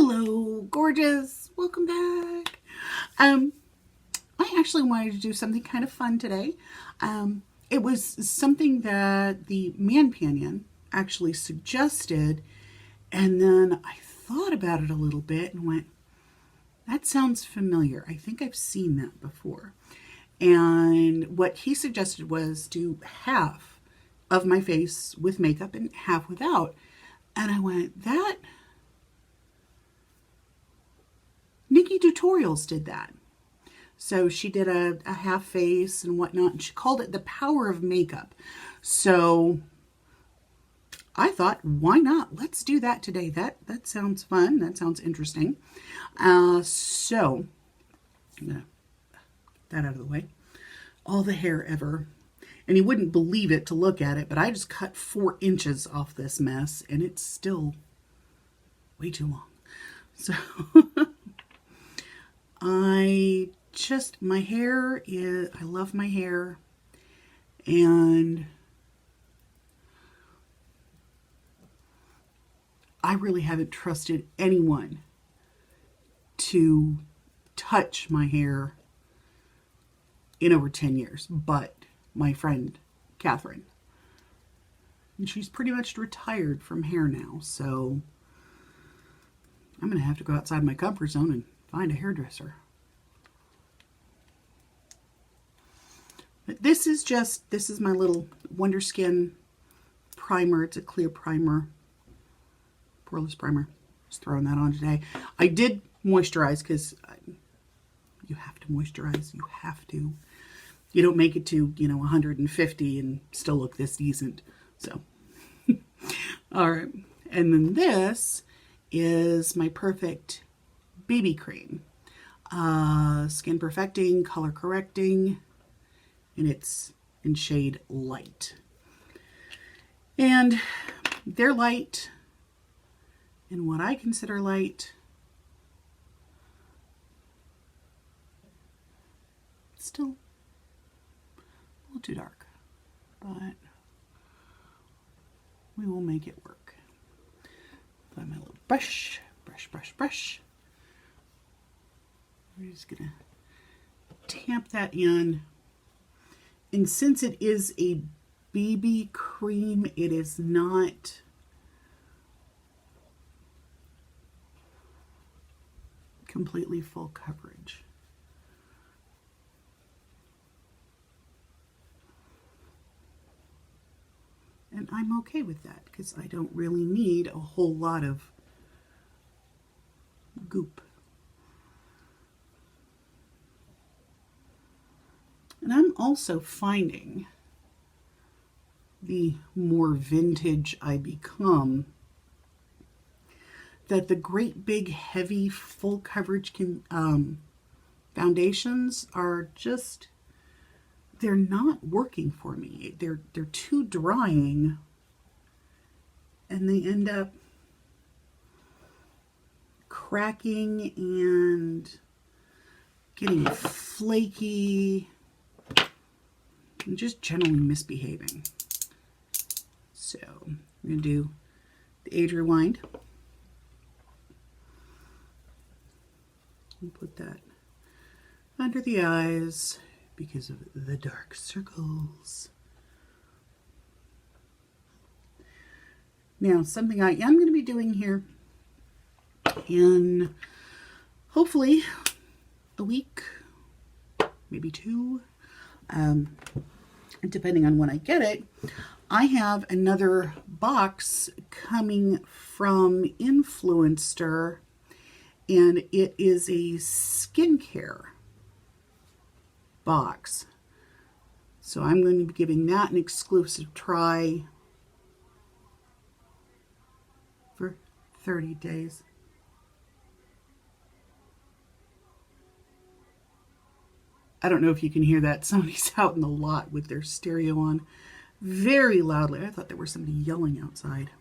Hello, gorgeous. Welcome back. I actually wanted to do something kind of fun today. It was something that the Manpanion actually suggested, and then I thought about it a little bit and went, that sounds familiar. I think I've seen that before. And what he suggested was do half of my face with makeup and half without. And I went, that Nikki Tutorials did that. So she did a half face and whatnot, and she called it the power of makeup. So I thought, why not? Let's do that today. That sounds fun. That sounds interesting. So I'm gonna get that out of the way. All the hair ever. And you wouldn't believe it to look at it, but I just cut 4 inches off this mess, and it's still way too long. So my hair is, I love my hair, and I really haven't trusted anyone to touch my hair in over 10 years, but my friend Catherine. And she's pretty much retired from hair now, so I'm going to have to go outside my comfort zone and find a hairdresser. But this is my little Wonder Skin primer. It's a clear primer, poreless primer. Just throwing that on today. I did moisturize because you have to moisturize. You have to. You don't make it to, 150 and still look this decent. So, all right. And then this is my Perfect BB cream. Skin perfecting, color correcting, and it's in shade light. And they're light in what I consider light. It's still a little too dark, but we will make it work. Find my little brush. We're just gonna tamp that in. And since it is a BB cream, it is not completely full coverage. And I'm okay with that because I don't really need a whole lot of goop. And I'm also finding the more vintage I become that the great big heavy full coverage foundations are just, they're not working for me. They're too drying, and they end up cracking and getting flaky and just generally misbehaving. So I'm going to do the Age Rewind and put that under the eyes because of the dark circles. Now, something I am going to be doing here in hopefully a week, maybe 2, depending on when I get it, I have another box coming from Influenster, and it is a skincare box. So I'm going to be giving that an exclusive try for 30 days. I don't know if you can hear that. Somebody's out in the lot with their stereo on very loudly. I thought there was somebody yelling outside.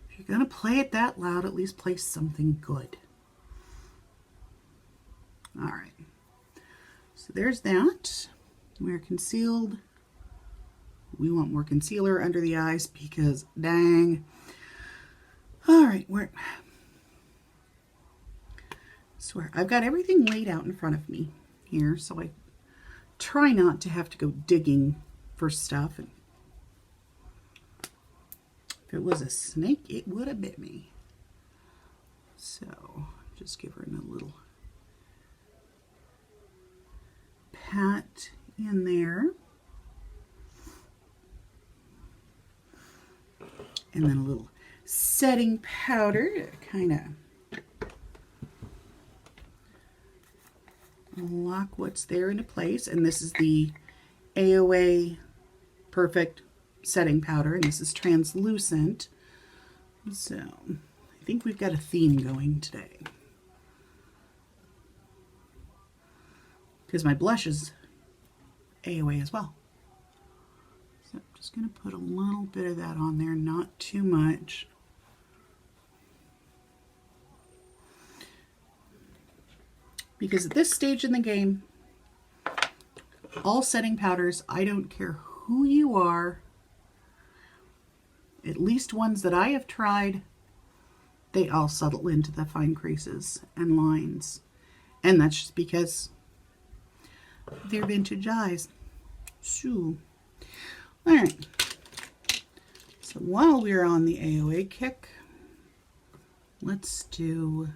If you're going to play it that loud, at least play something good. All right. So there's that. We're concealed. We want more concealer under the eyes because dang. All right, swear, I've got everything laid out in front of me here, so I try not to have to go digging for stuff. And if it was a snake, it would have bit me. So just give her a little pat in there. And then a little setting powder to kind of lock what's there into place. And this is the AOA Perfect Setting Powder, and this is translucent. So I think we've got a theme going today. Because my blush is AOA as well. So I'm just going to put a little bit of that on there, not too much. Because at this stage in the game, all setting powders, I don't care who you are, at least ones that I have tried, they all settle into the fine creases and lines. And that's just because they're vintage eyes. Shoo. All right. So while we're on the AOA kick, let's do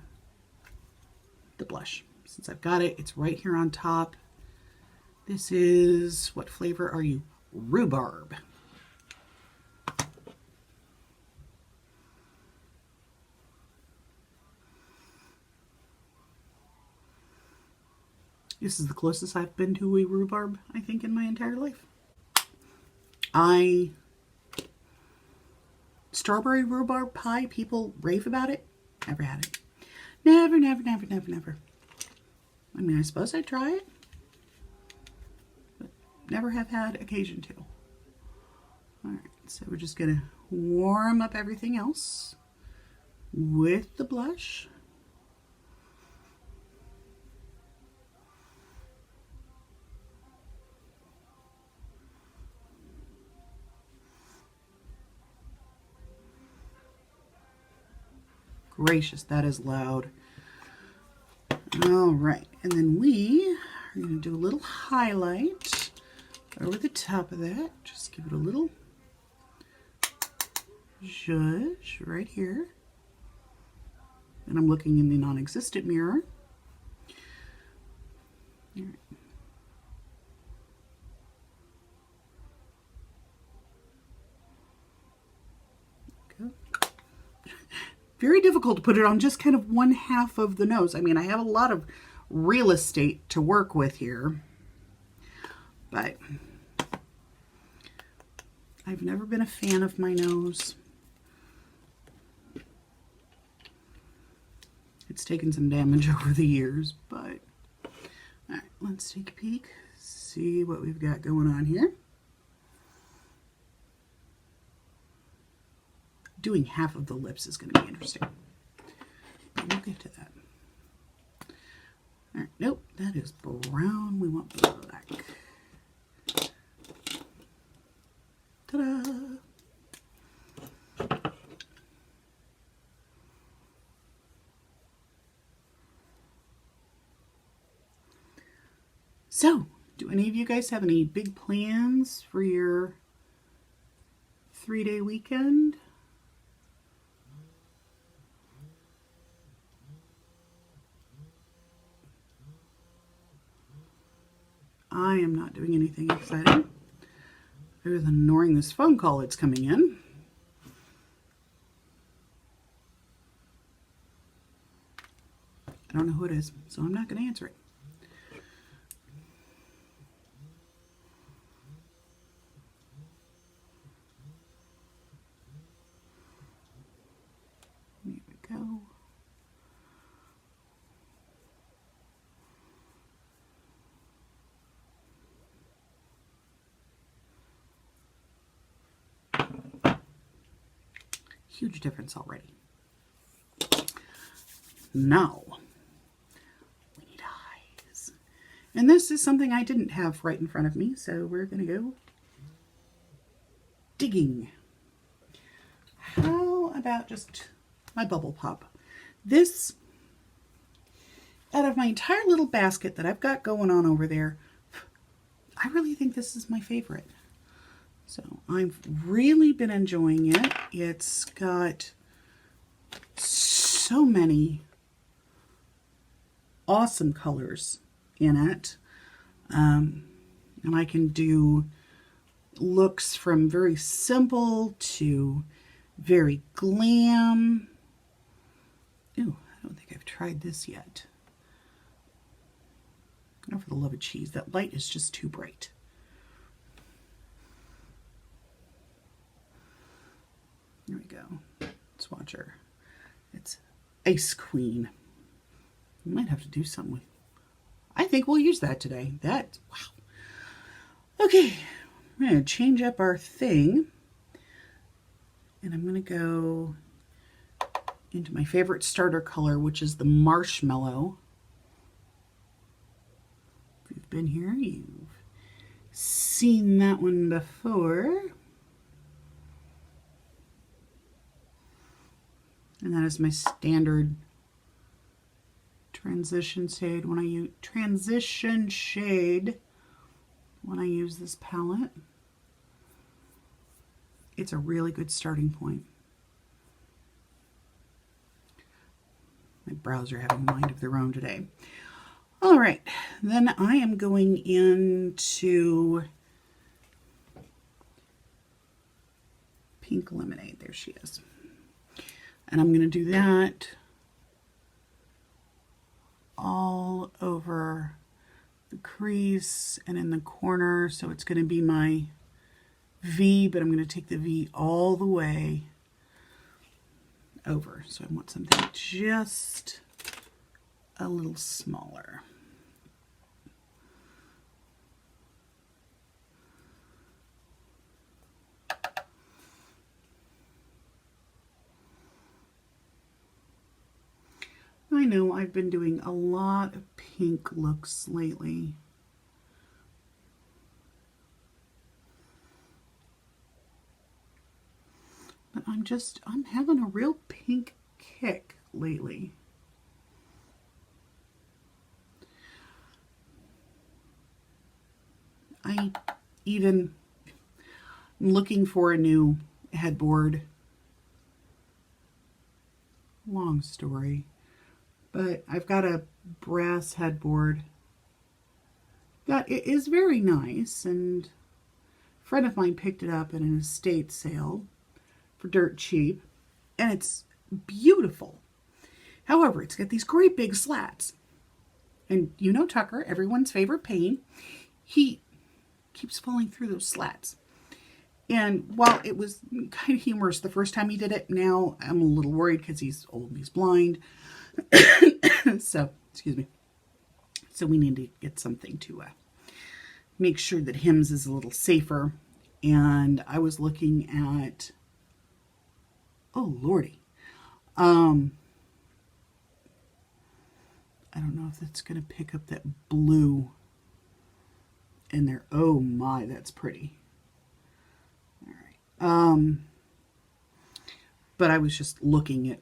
the blush. Since I've got it, it's right here on top. This is, what flavor are you? Rhubarb. This is the closest I've been to a rhubarb, I think, in my entire life. Strawberry rhubarb pie, people rave about it. Never had it. Never, never, never, never, never. I mean, I suppose I'd try it, but never have had occasion to. All right, so we're just gonna warm up everything else with the blush. Gracious, that is loud. All right, and then we are going to do a little highlight over the top of that. Just give it a little zhuzh right here. And I'm looking in the non-existent mirror. All right. Very difficult to put it on just kind of one half of the nose. I mean, I have a lot of real estate to work with here, but I've never been a fan of my nose. It's taken some damage over the years, but all right, let's take a peek, see what we've got going on here. Doing half of the lips is going to be interesting. But we'll get to that. All right, nope, that is brown. We want black. Ta-da! So, do any of you guys have any big plans for your 3-day weekend? I am not doing anything exciting other than ignoring this phone call that's coming in. I don't know who it is, so I'm not going to answer it. There we go. Huge difference already. Now, we need eyes. And this is something I didn't have right in front of me, so we're going to go digging. How about just my Bubble Pop? This, out of my entire little basket that I've got going on over there, I really think this is my favorite. So I've really been enjoying it. It's got so many awesome colors in it. And I can do looks from very simple to very glam. Ooh, I don't think I've tried this yet. Oh, for the love of cheese, that light is just too bright. There we go. Let's watch her. It's Ice Queen. We might have to do something with. I think we'll use that today. That, wow. Okay, I'm going to change up our thing. And I'm going to go into my favorite starter color, which is the Marshmallow. If you've been here, you've seen that one before. And that is my standard transition shade when I use this palette. It's a really good starting point. My brows are having a mind of their own today. All right, then I am going into Pink Lemonade. There she is. And I'm going to do that all over the crease and in the corner. So it's going to be my V, but I'm going to take the V all the way over. So I want something just a little smaller. I know I've been doing a lot of pink looks lately. But I'm having a real pink kick lately. I'm looking for a new headboard. Long story. But I've got a brass headboard that it is very nice, and a friend of mine picked it up at an estate sale for dirt cheap, and it's beautiful. However, it's got these great big slats. And you know Tucker, everyone's favorite pain, he keeps falling through those slats. And while it was kind of humorous the first time he did it, now I'm a little worried because he's old and he's blind. So, excuse me. So we need to get something to make sure that Hims is a little safer. And I was looking at, oh lordy, I don't know if that's going to pick up that blue in there. Oh my, that's pretty. All right. But I was just looking at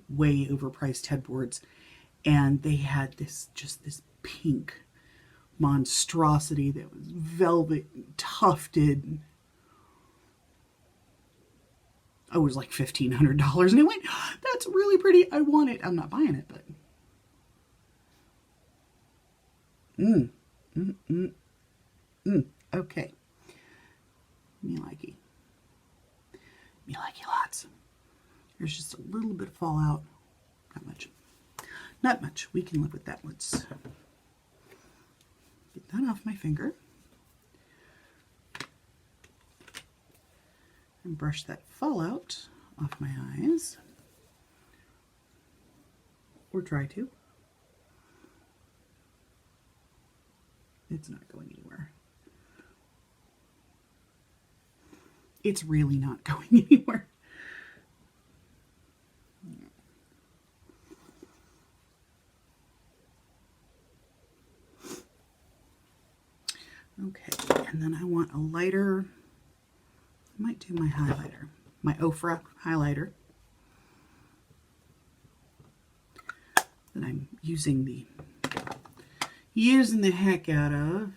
way overpriced headboards, and they had this pink monstrosity that was velvet tufted. Oh, it was like $1,500, and I went, that's really pretty, I want it. I'm not buying it, but okay. Me likey lots. There's just a little bit of fallout. Not much. We can live with that. Let's get that off my finger and brush that fallout off my eyes, or try to. It's not going anywhere. It's really not going anywhere. Okay, and then I want a lighter, I might do my highlighter, my Ofra highlighter that I'm using the heck out of.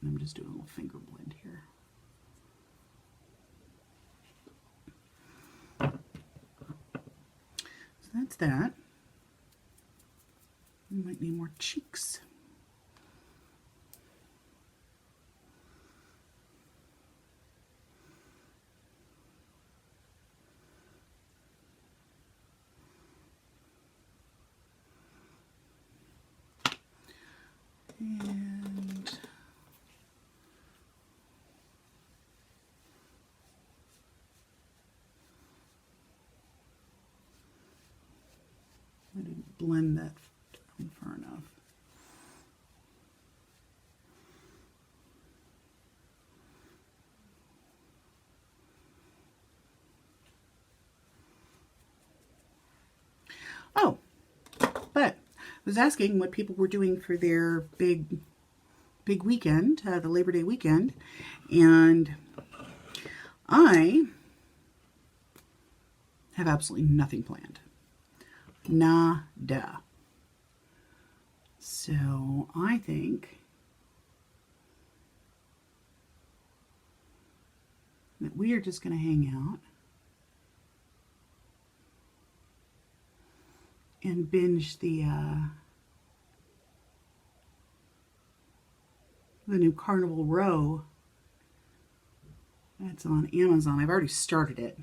I'm just doing a little finger blend here. So that's that. We might need more cheeks. And I didn't blend that down far enough. Oh, but I was asking what people were doing for their big weekend, the Labor Day weekend, and I have absolutely nothing planned. Nada. So I think that we are just going to hang out and binge the new Carnival Row that's on Amazon. I've already started it.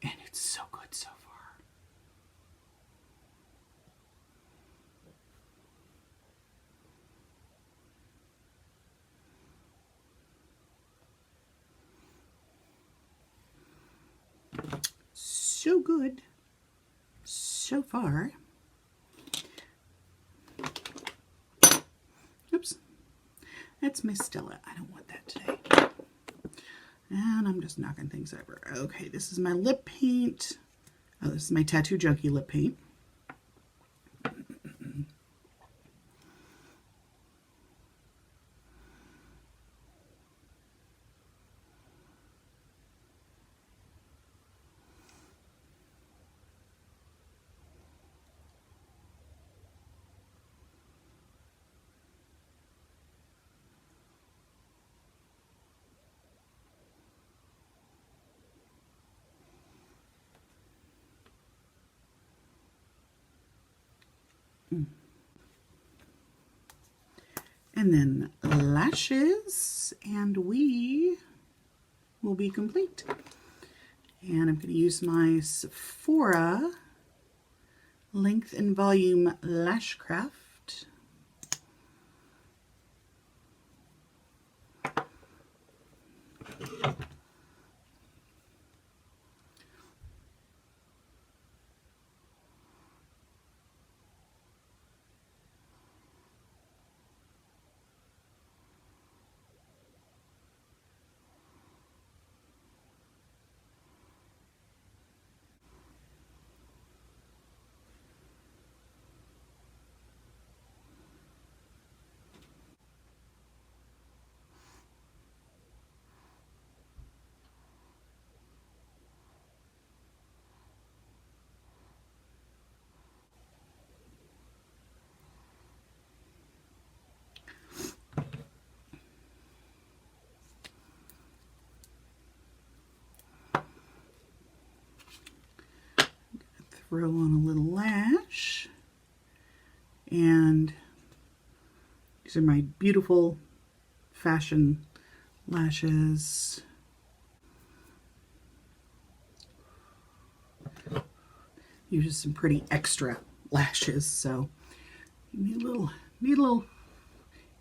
And it's so good so far. So good so far. Oops. That's my Stella. I don't want that today. And I'm just knocking things over. Okay, this is my lip paint. Oh, this is my Tattoo Junkie lip paint. And then lashes, and we will be complete. And I'm going to use my Sephora Length and Volume Lash Craft. Throw on a little lash, and these are my beautiful fashion lashes. These are some pretty extra lashes, so you need a little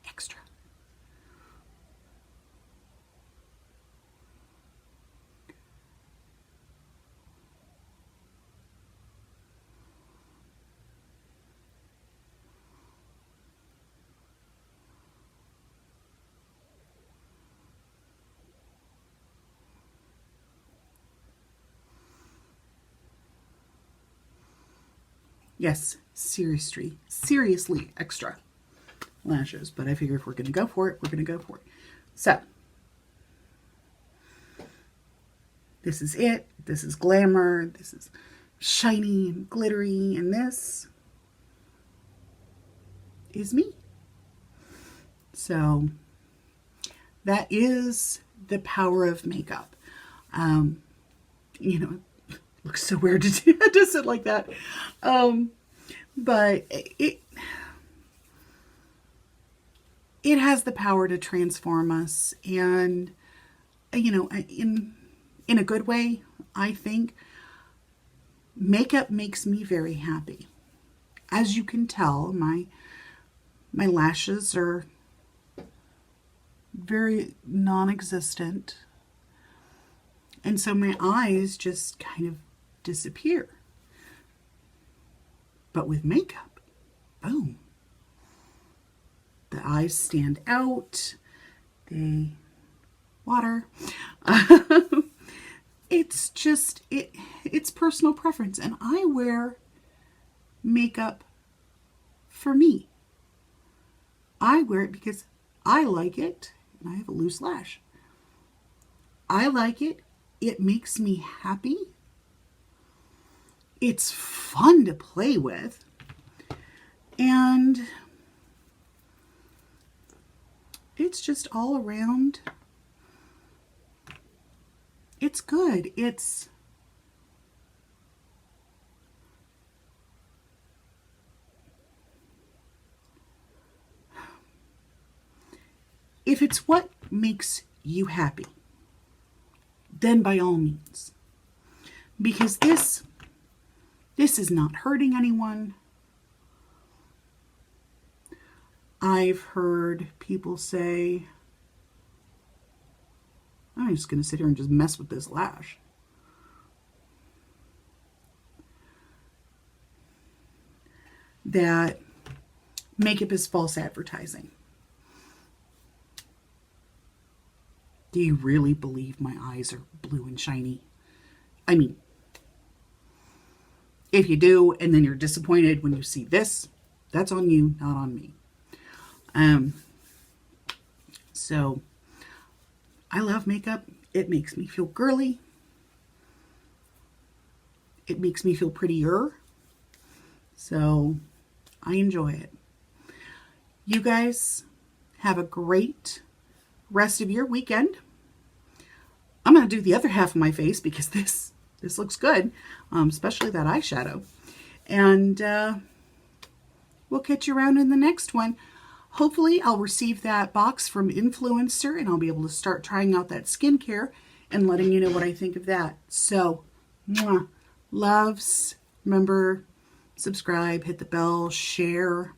extra. Yes, seriously extra lashes. But I figure if we're going to go for it, we're going to go for it. So, this is it. This is glamour. This is shiny and glittery. And this is me. So, that is the power of makeup. You know, it looks so weird to say it like that. But it has the power to transform us, and you know, in a good way. I think makeup makes me very happy. As you can tell, my lashes are very non-existent, and so my eyes just kind of disappear. But with makeup, boom, the eyes stand out, they water. It's just, it's personal preference, and I wear makeup for me. I wear it because I like it, and I have a loose lash. I like it. It makes me happy. It's fun to play with. And it's just all around. It's good. If it's what makes you happy, then by all means. Because this is not hurting anyone. I've heard people say, I'm just going to sit here and just mess with this lash. That makeup is false advertising. Do you really believe my eyes are blue and shiny? I mean, if you do, and then you're disappointed when you see this, that's on you, not on me. So I love makeup. It makes me feel girly. It makes me feel prettier. So I enjoy it. You guys have a great rest of your weekend. I'm going to do the other half of my face because this looks good, especially that eyeshadow. And we'll catch you around in the next one. Hopefully I'll receive that box from Influenster, and I'll be able to start trying out that skincare and letting you know what I think of that. So, mwah, loves. Remember, subscribe, hit the bell, share.